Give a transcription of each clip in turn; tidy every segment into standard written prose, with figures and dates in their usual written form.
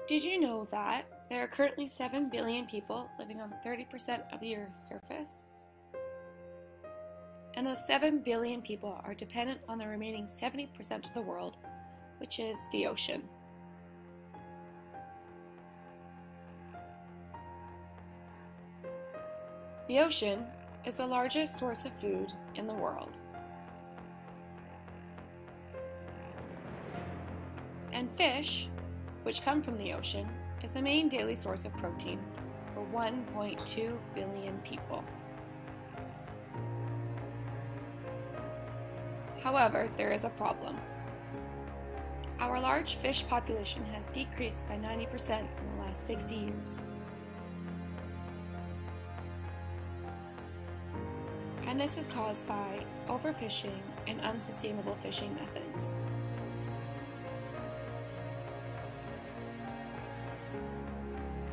Did you know that there are currently 7 billion people living on 30% of the Earth's surface? And those 7 billion people are dependent on the remaining 70% of the world, which is the ocean. The ocean is the largest source of food in the world. And fish, which come from the ocean, is the main daily source of protein for 1.2 billion people. However, there is a problem. Our large fish population has decreased by 90% in the last 60 years. And this is caused by overfishing and unsustainable fishing methods.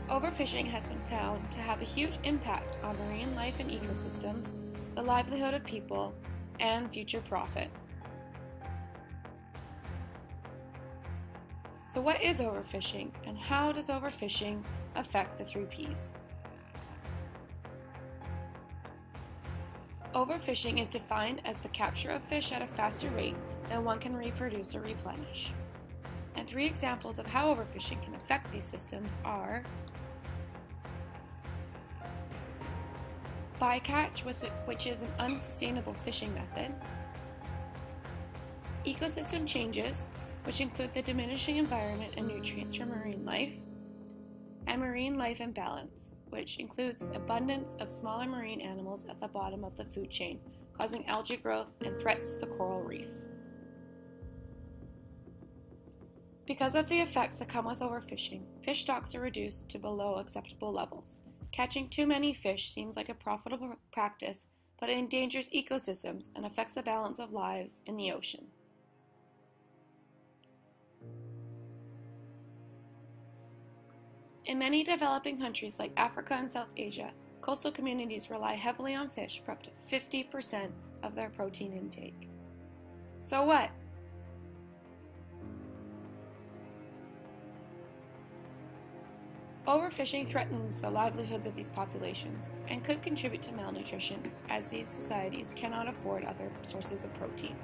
Overfishing has been found to have a huge impact on marine life and ecosystems, the livelihood of people, and future profit. So what is overfishing, and how does overfishing affect the 3 Ps? Overfishing is defined as the capture of fish at a faster rate than one can reproduce or replenish. And 3 examples of how overfishing can affect these systems are bycatch, which is an unsustainable fishing method, ecosystem changes, which include the diminishing environment and nutrients for marine life, and marine life imbalance, which includes abundance of smaller marine animals at the bottom of the food chain, causing algae growth and threats to the coral reef. Because of the effects that come with overfishing, fish stocks are reduced to below acceptable levels. Catching too many fish seems like a profitable practice, but it endangers ecosystems and affects the balance of lives in the ocean. In many developing countries like Africa and South Asia, coastal communities rely heavily on fish for up to 50% of their protein intake. So what? Overfishing threatens the livelihoods of these populations and could contribute to malnutrition, as these societies cannot afford other sources of protein.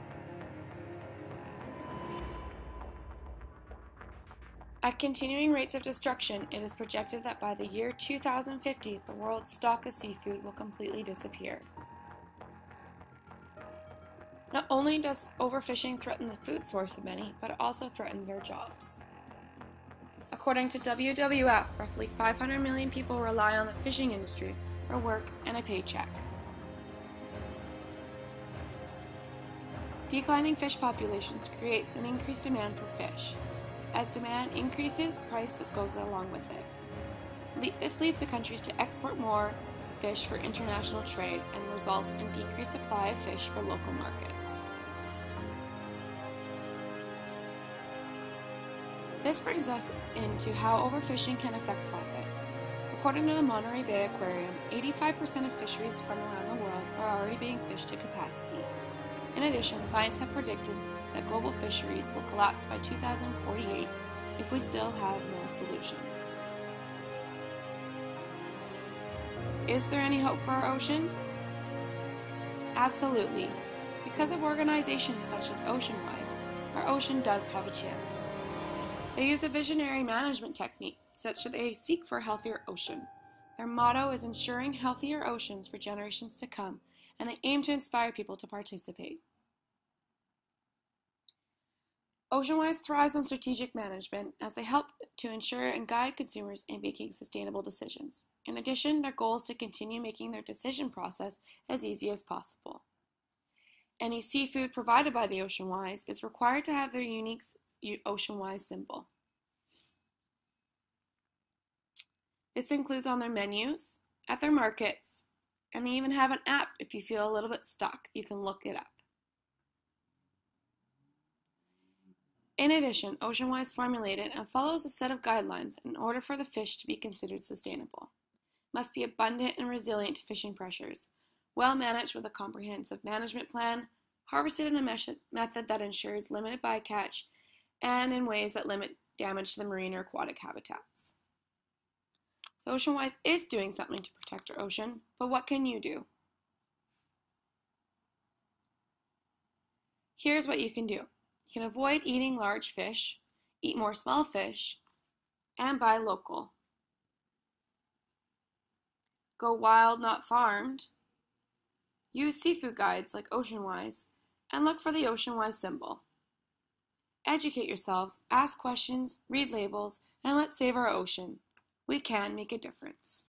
At continuing rates of destruction, it is projected that by the year 2050, the world's stock of seafood will completely disappear. Not only does overfishing threaten the food source of many, but it also threatens our jobs. According to WWF, roughly 500 million people rely on the fishing industry for work and a paycheck. Declining fish populations creates an increased demand for fish. As demand increases, price goes along with it. This leads to countries to export more fish for international trade and results in decreased supply of fish for local markets. This brings us into how overfishing can affect profit. According to the Monterey Bay Aquarium, 85% of fisheries from around the world are already being fished to capacity. In addition, science have predicted that global fisheries will collapse by 2048 if we still have no solution. Is there any hope for our ocean? Absolutely. Because of organizations such as OceanWise, our ocean does have a chance. They use a visionary management technique such that they seek for a healthier ocean. Their motto is ensuring healthier oceans for generations to come, and they aim to inspire people to participate. OceanWise thrives on strategic management as they help to ensure and guide consumers in making sustainable decisions. In addition, their goal is to continue making their decision process as easy as possible. Any seafood provided by the OceanWise is required to have their unique OceanWise symbol. This includes on their menus, at their markets, and they even have an app if you feel a little bit stuck. You can look it up. In addition, OceanWise formulated and follows a set of guidelines in order for the fish to be considered sustainable. Must be abundant and resilient to fishing pressures, well managed with a comprehensive management plan, harvested in a method that ensures limited bycatch, and in ways that limit damage to the marine or aquatic habitats. So OceanWise is doing something to protect our ocean, but what can you do? Here's what you can do. You can avoid eating large fish, eat more small fish, and buy local. Go wild, not farmed. Use seafood guides like OceanWise, and look for the OceanWise symbol. Educate yourselves, ask questions, read labels, and let's save our ocean. We can make a difference.